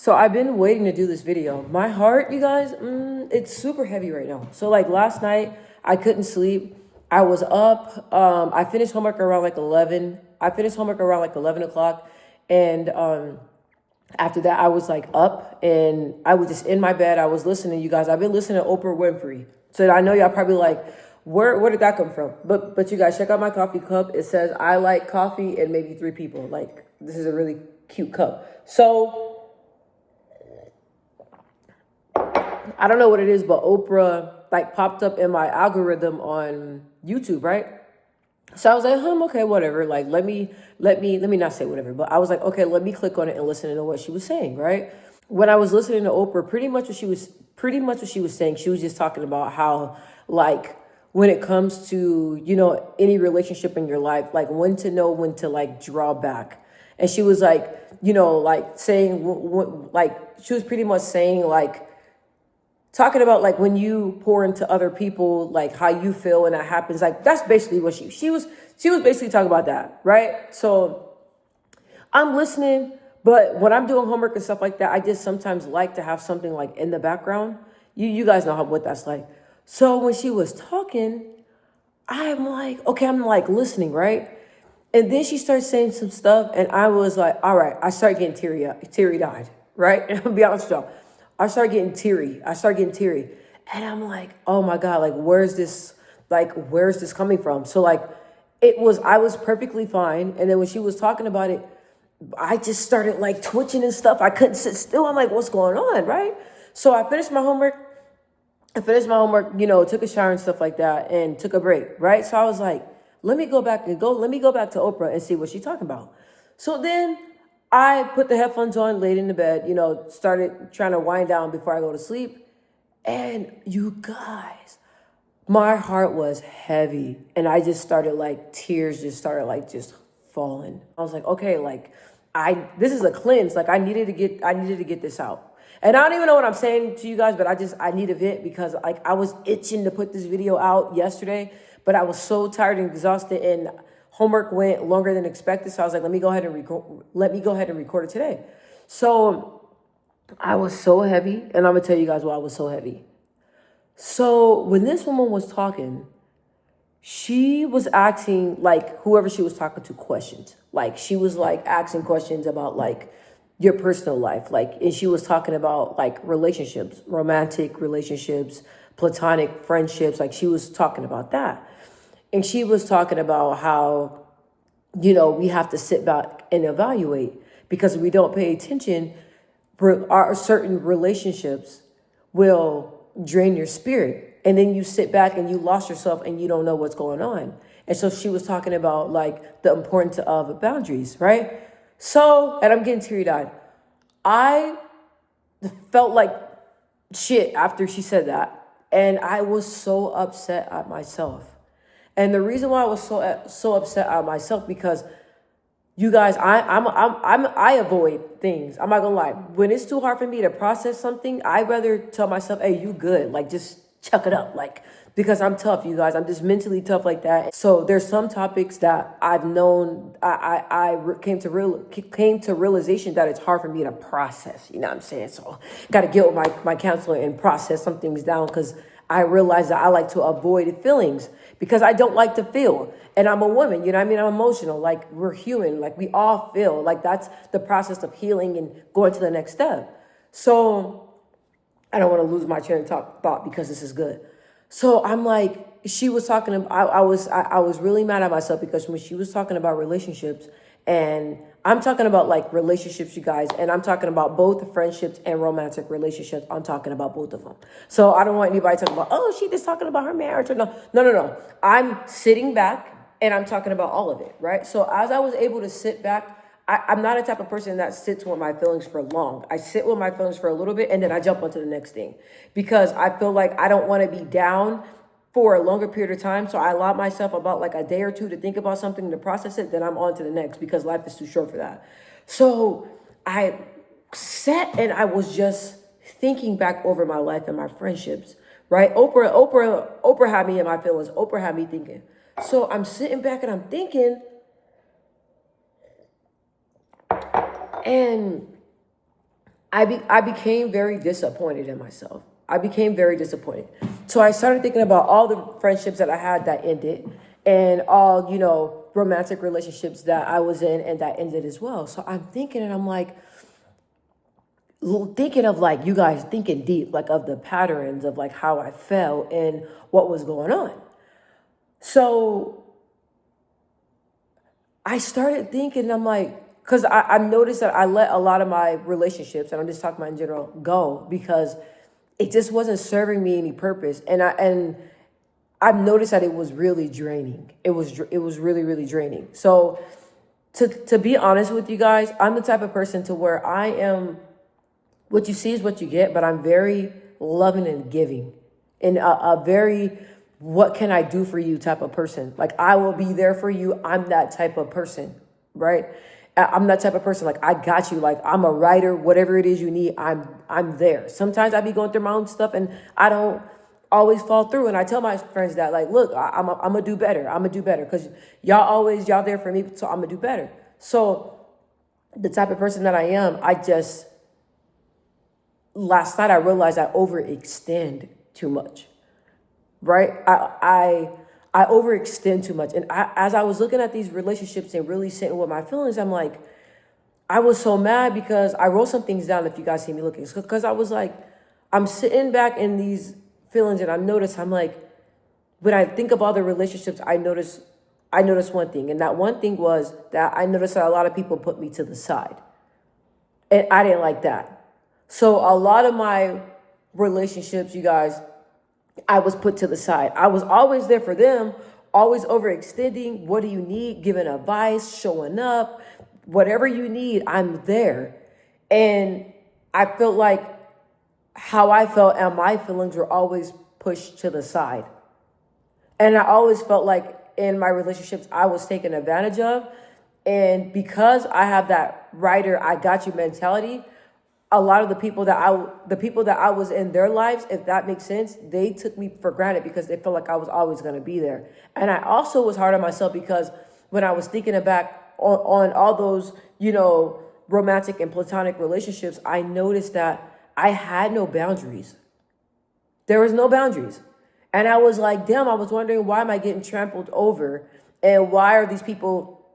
So I've been waiting to do this video. My heart, you guys, it's super heavy right now. So like last night, I couldn't sleep. I was up. I finished homework around like 11. I finished homework around like 11 o'clock. And after that, I was like up and I was just in my bed. I was listening, you guys. I've been listening to Oprah Winfrey. So I know y'all probably like, where did that come from? But you guys, check out my coffee cup. It says, I like coffee and maybe 3 people. Like, this is a really cute cup. So I don't know what it is, but Oprah like popped up in my algorithm on YouTube, right? So I was like, okay, whatever. Like, let me not say whatever, but I was like, okay, let me click on it and listen to what she was saying, right? When I was listening to Oprah, pretty much what she was saying, she was just talking about how, like, when it comes to, any relationship in your life, like when to know when to like draw back. And she was like, like saying, like, she was pretty much saying like, talking about like when you pour into other people, like how you feel when that happens. Like that's basically what she was basically talking about that, right? So I'm listening, but when I'm doing homework and stuff like that, I just sometimes like to have something like in the background. You guys know what that's like. So when she was talking, I'm like, okay, I'm like listening, right? And then she started saying some stuff, and I was like, all right, I started getting teary-eyed, right? And I'll be honest with y'all. I started getting teary. And I'm like, oh my God, like, where's this coming from? So like, I was perfectly fine. And then when she was talking about it, I just started like twitching and stuff. I couldn't sit still. I'm like, what's going on, right? So I finished my homework, took a shower and stuff like that and took a break, right? So I was like, let me go back to Oprah and see what she's talking about. So then I put the headphones on, laid in the bed, started trying to wind down before I go to sleep. And you guys, my heart was heavy. And I just started like, tears just started like just falling. I was like, okay, like this is a cleanse. Like I needed to get this out. And I don't even know what I'm saying to you guys, but I need a vent because like I was itching to put this video out yesterday, but I was so tired and exhausted and homework went longer than expected. So I was like, let me go ahead and record it today. So I was so heavy, and I'm gonna tell you guys why I was so heavy. So when this woman was talking, she was asking like whoever she was talking to questions. Like she was like asking questions about like your personal life. Like, and she was talking about like relationships, romantic relationships, platonic friendships. Like she was talking about that. And she was talking about how, we have to sit back and evaluate because if we don't pay attention, our certain relationships will drain your spirit. And then you sit back and you lost yourself and you don't know what's going on. And so she was talking about like the importance of boundaries, right? So, and I'm getting teary-eyed. I felt like shit after she said that. And I was so upset at myself. And the reason why I was so upset at myself because you guys, I avoid things. I'm not gonna lie. When it's too hard for me to process something, I'd rather tell myself, "Hey, you good? Like, just chuck it up." Like, because I'm tough, you guys. I'm just mentally tough like that. So there's some topics that I've known. Came to realization that it's hard for me to process. You know what I'm saying? So got to get with my counselor and process some things down because I realize that I like to avoid feelings because I don't like to feel. And I'm a woman, you know what I mean? I'm emotional. Like we're human. Like we all feel. Like that's the process of healing and going to the next step. So I don't want to lose my train of thought because this is good. So I'm like, she was talking about, I was really mad at myself because when she was talking about relationships, and I'm talking about like relationships, you guys, and I'm talking about both friendships and romantic relationships. I'm talking about both of them. So I don't want anybody talking about, oh, she just talking about her marriage or no. I'm sitting back and I'm talking about all of it, right? So as I was able to sit back, I'm not a type of person that sits with my feelings for long. I sit with my feelings for a little bit and then I jump onto the next thing because I feel like I don't want to be down for a longer period of time. So I allow myself about like a day or two to think about something, to process it, then I'm on to the next because life is too short for that. So I sat and I was just thinking back over my life and my friendships, right? Oprah had me in my feelings. Oprah had me thinking. So I'm sitting back and I'm thinking, and I became very disappointed in myself. I became very disappointed. So I started thinking about all the friendships that I had that ended, and all, romantic relationships that I was in and that ended as well. So I'm thinking, and I'm like, thinking of, like, you guys thinking deep, like, of the patterns of, like, how I felt and what was going on. So I started thinking, I'm like, because I noticed that I let a lot of my relationships, and I'm just talking about in general, go because it just wasn't serving me any purpose. And I've noticed that it was really draining. It was really, really draining. So to be honest with you guys, I'm the type of person to where I am, what you see is what you get, but I'm very loving and giving, and a very, what can I do for you type of person. Like, I will be there for you. I'm that type of person, right? I'm that type of person. Like, I got you. Like, I'm a writer, whatever it is you need, I'm there. Sometimes I be going through my own stuff and I don't always fall through. And I tell my friends that, like, look, I'm gonna do better. I'm gonna do better because y'all there for me. So I'm gonna do better. So the type of person that I am, last night I realized I overextend too much, right? I overextend too much. And as I was looking at these relationships and really sitting with my feelings, I'm like, I was so mad because I wrote some things down. If you guys see me looking, because I was like, I'm sitting back in these feelings, and I'm like, when I think of all the relationships, I noticed one thing. And that one thing was that I noticed that a lot of people put me to the side. And I didn't like that. So a lot of my relationships, you guys, I was put to the side. I was always there for them, always overextending. What do you need? Giving advice, showing up, whatever you need, I'm there. And I felt like how I felt and my feelings were always pushed to the side. And I always felt like in my relationships, I was taken advantage of. And because I have that writer, I got you mentality, a lot of the people that I was in their lives, if that makes sense, they took me for granted because they felt like I was always going to be there. And I also was hard on myself because when I was thinking back on all those, romantic and platonic relationships, I noticed that I had no boundaries. There was no boundaries. And I was like, damn, I was wondering, why am I getting trampled over? And why are these people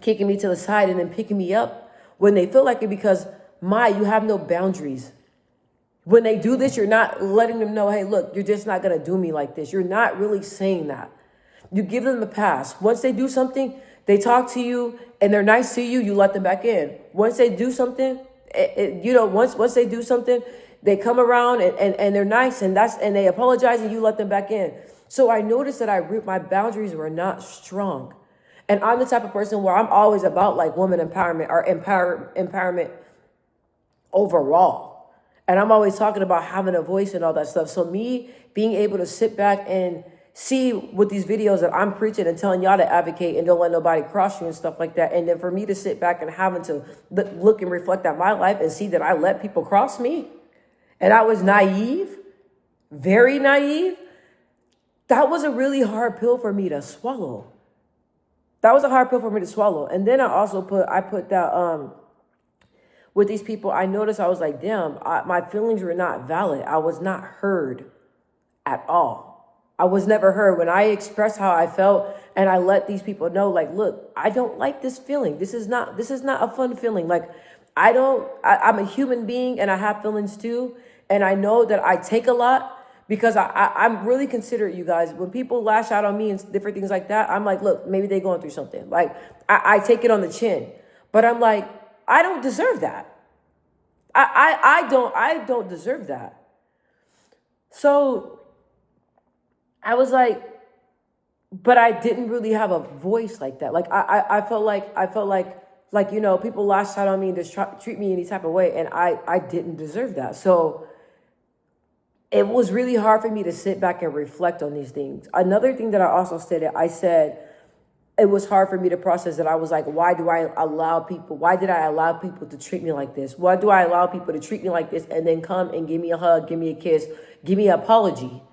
kicking me to the side and then picking me up when they feel like it? Because you have no boundaries. When they do this, you're not letting them know, hey, look, you're just not going to do me like this. You're not really saying that. You give them a pass. Once they do something, they talk to you and they're nice to you, you let them back in. Once they do something, once they do something, they come around and they're nice and they apologize and you let them back in. So I noticed that my boundaries were not strong. And I'm the type of person where I'm always about, like, woman empowerment or empowerment overall. And I'm always talking about having a voice and all that stuff. So me being able to sit back and see with these videos that I'm preaching and telling y'all to advocate and don't let nobody cross you and stuff like that. And then for me to sit back and having to look and reflect at my life and see that I let people cross me and I was naive, very naive. That was a really hard pill for me to swallow. That was a hard pill for me to swallow. And then I put that, with these people, I noticed I was like, damn, my feelings were not valid. I was not heard at all. I was never heard when I expressed how I felt, and I let these people know, like, look, I don't like this feeling. This is not a fun feeling. Like, I'm a human being and I have feelings too. And I know that I take a lot because I'm really considerate, you guys. When people lash out on me and different things like that, I'm like, look, maybe they're going through something. Like, I take it on the chin, but I'm like, I don't deserve that. I don't deserve that. So I was like, but I didn't really have a voice like that. Like I felt like, people lashed out on me and just treat me any type of way. And I didn't deserve that. So it was really hard for me to sit back and reflect on these things. Another thing that I also said, it was hard for me to process that. I was like, why did I allow people to treat me like this? Why do I allow people to treat me like this and then come and give me a hug, give me a kiss, give me an apology?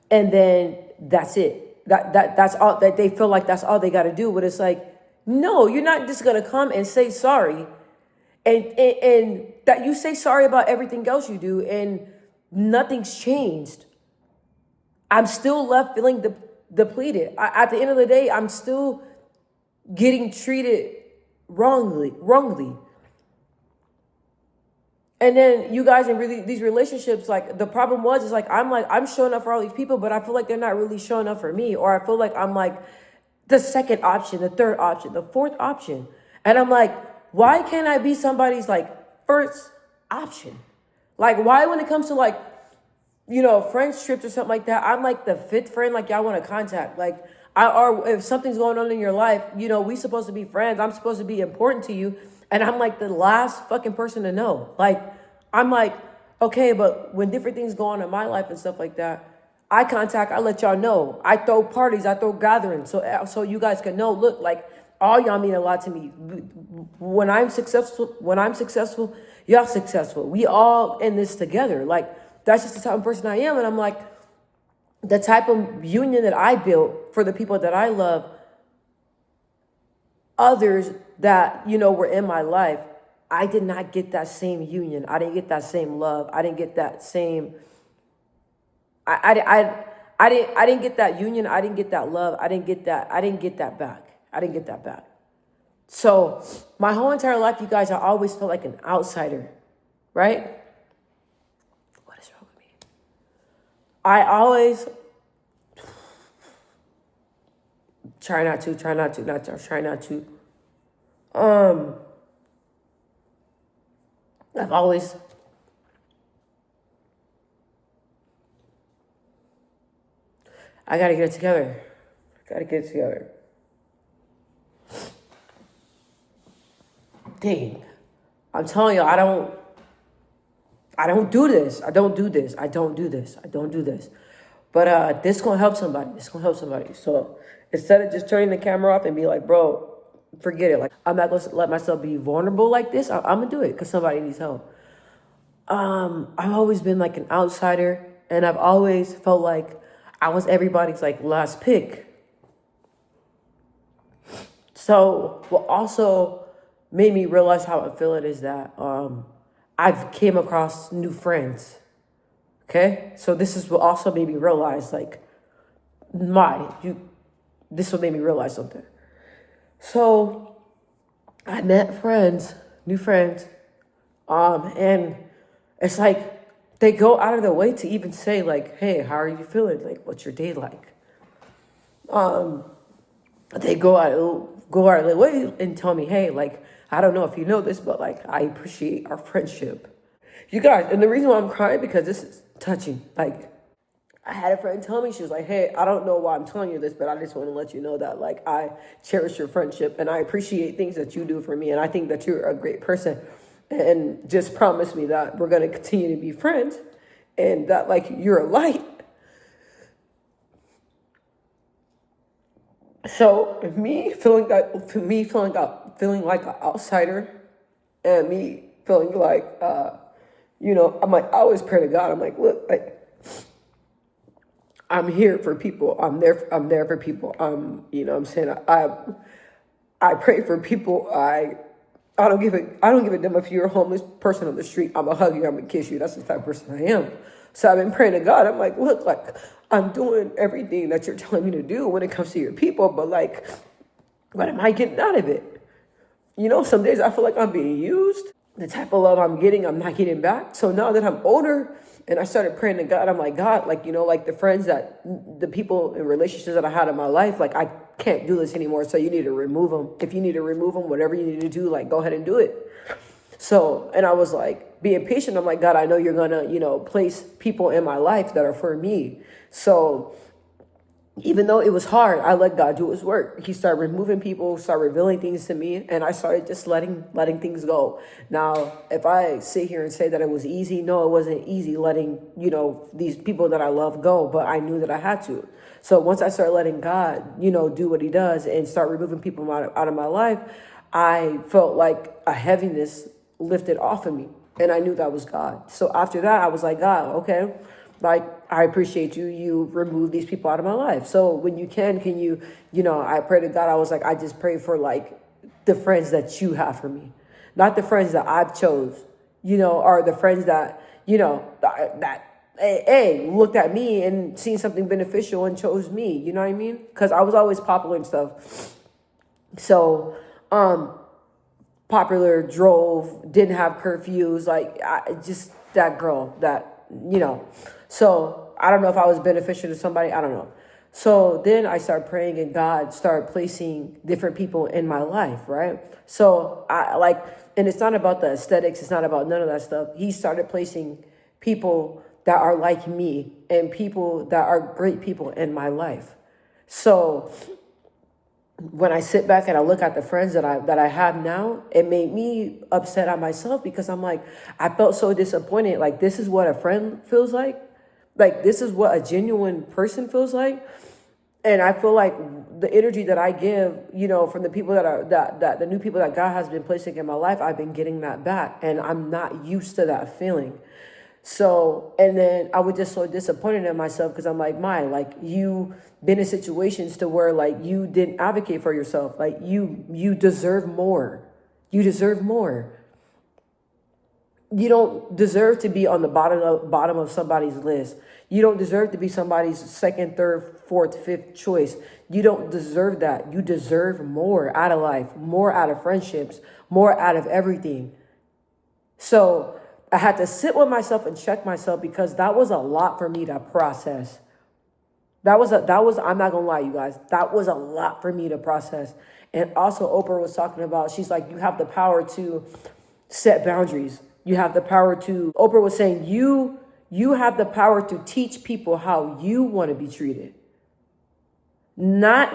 And then that's it. That's all that they feel like that's all they got to do. But it's like, no, you're not just going to come and say sorry and that you say sorry about everything else you do and nothing's changed. I'm still left feeling depleted. At the end of the day, I'm still getting treated wrongly. And then you guys in really these relationships, like the problem is like I'm showing up for all these people, but I feel like they're not really showing up for me, or I feel like I'm like the second option, the third option, the fourth option, and I'm like, why can't I be somebody's like first option? Like, why when it comes to like, friends trips or something like that, I'm like the fifth friend like y'all want to contact. Like, or if something's going on in your life, we supposed to be friends. I'm supposed to be important to you. And I'm like the last fucking person to know. Like, I'm like, okay, but when different things go on in my life and stuff like that, I let y'all know. I throw parties, I throw gatherings. So you guys can know, look, like all y'all mean a lot to me. When I'm successful, y'all successful. We all in this together. Like, that's just the type of person I am. And I'm like, the type of union that I built for the people that I love, others that, were in my life, I did not get that same union. I didn't get that same love. I didn't get that same, I didn't get that union. I didn't get that love. I didn't get that back. So my whole entire life, you guys, I always felt like an outsider, right? What is wrong with me? I always try not to. I've always I gotta get it together. Dang. I'm telling you, I don't do this. But this gonna help somebody. So instead of just turning the camera off and be like, bro, forget it. Like, I'm not gonna let myself be vulnerable like this. I'm gonna do it because somebody needs help. I've always been like an outsider, and I've always felt like I was everybody's like last pick. So what also made me realize how I feel it is that I've came across new friends. Okay, so this is what also made me realize like this will make me realize something. So I met new friends, and it's like they go out of their way to even say like, hey, how are you feeling? Like, what's your day like? They go out of their way and tell me, hey, like, I don't know if you know this, but like, I appreciate our friendship. You guys, and the reason why I'm crying, because this is touching. Like, I had a friend tell me, she was like, hey, I don't know why I'm telling you this, but I just want to let you know that like, I cherish your friendship and I appreciate things that you do for me. And I think that you're a great person, and just promise me that we're going to continue to be friends and that like, you're a light. So me feeling like an outsider, and me feeling like, I'm like, I always pray to God. I'm like, look, like, I'm here for people. I'm there for people. I'm saying I pray for people. I don't give a damn if you're a homeless person on the street. I'm gonna hug you. I'm gonna kiss you. That's the type of person I am. So I've been praying to God. I'm like, look, like, I'm doing everything that you're telling me to do when it comes to your people, but like, what am I getting out of it? Some days I feel like I'm being used. The type of love I'm getting, I'm not getting back. So now that I'm older and I started praying to God, I'm like, God, like, like the people in relationships that I had in my life, like, I can't do this anymore. So you need to remove them. If you need to remove them, whatever you need to do, like, go ahead and do it. So, and I was like, being patient. I'm like, God, I know you're going to, place people in my life that are for me. So even though it was hard, I let God do his work. He started removing people, started revealing things to me, and I started just letting things go. Now, if I sit here and say that it was easy, no, it wasn't easy letting, these people that I love go, but I knew that I had to. So once I started letting God, do what he does and start removing people out of my life, I felt like a heaviness lifted off of me, and I knew that was God. So after that, I was like, God, okay, like, I appreciate you. You remove these people out of my life. So when you can you, I pray to God. I was like, I just pray for like the friends that you have for me, not the friends that I've chose, are the friends that, hey, looked at me and seen something beneficial and chose me. You know what I mean? Because I was always popular and stuff. So, popular, drove, didn't have curfews, like just that girl that, So I don't know if I was beneficial to somebody. I don't know. So then I started praying and God started placing different people in my life, right? So and it's not about the aesthetics. It's not about none of that stuff. He started placing people that are like me and people that are great people in my life. So when I sit back and I look at the friends that I have now, it made me upset at myself because I'm like, I felt so disappointed. Like, this is what a friend feels like. Like, this is what a genuine person feels like. And I feel like the energy that I give, from the people that the new people that God has been placing in my life, I've been getting that back. And I'm not used to that feeling. So, and then I was just so disappointed in myself because I'm like, you been in situations to where like you didn't advocate for yourself. Like you deserve more. You deserve more. You don't deserve to be on the bottom of somebody's list. You don't deserve to be somebody's second, third, fourth, fifth choice. You don't deserve that. You deserve more out of life, more out of friendships, more out of everything. So I had to sit with myself and check myself because that was a lot for me to process. I'm not gonna lie, you guys, that was a lot for me to process. And also Oprah was talking about, she's like, you have the power to set boundaries. You have the power to, Oprah was saying, you have the power to teach people how you want to be treated. Not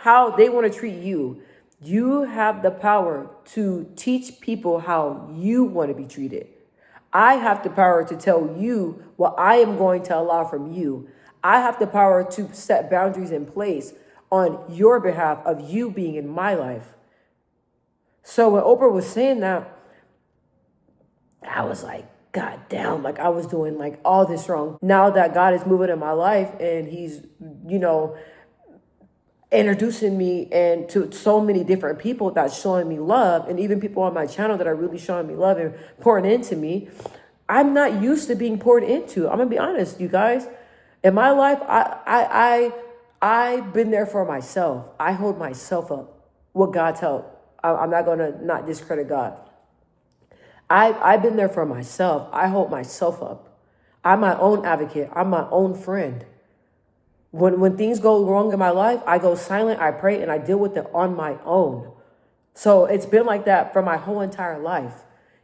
how they want to treat you. You have the power to teach people how you want to be treated. I have the power to tell you what I am going to allow from you. I have the power to set boundaries in place on your behalf of you being in my life. So when Oprah was saying that, I was like, God damn, like I was doing like all this wrong. Now that God is moving in my life and he's, introducing me and to so many different people that's showing me love, and even people on my channel that are really showing me love and pouring into me. I'm not used to being poured into. I'm gonna be honest, you guys. In my life, I've been there for myself. I hold myself up with God's help. I'm not gonna not discredit God. I've been there for myself. I hold myself up. I'm my own advocate. I'm my own friend. When things go wrong in my life, I go silent, I pray, and I deal with it on my own. So it's been like that for my whole entire life.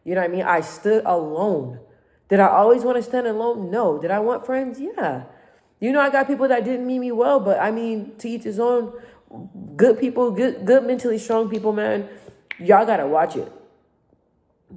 You know what I mean? I stood alone. Did I always want to stand alone? No. Did I want friends? Yeah. I got people that didn't mean me well, but I mean, to each his own. Good people, good mentally strong people, man. Y'all gotta watch it.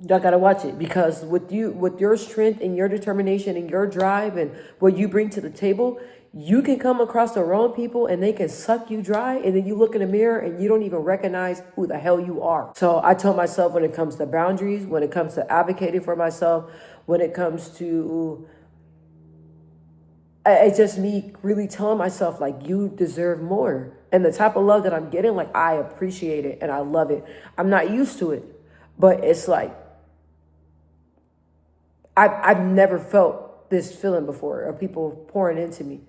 Y'all gotta watch it because with your strength and your determination and your drive and what you bring to the table, you can come across the wrong people and they can suck you dry, and then you look in the mirror and you don't even recognize who the hell you are. So I tell myself, when it comes to boundaries, when it comes to advocating for myself, when it comes to, it's just me really telling myself, like, you deserve more. And the type of love that I'm getting, like, I appreciate it and I love it. I'm not used to it, but it's like, I've never felt this feeling before of people pouring into me.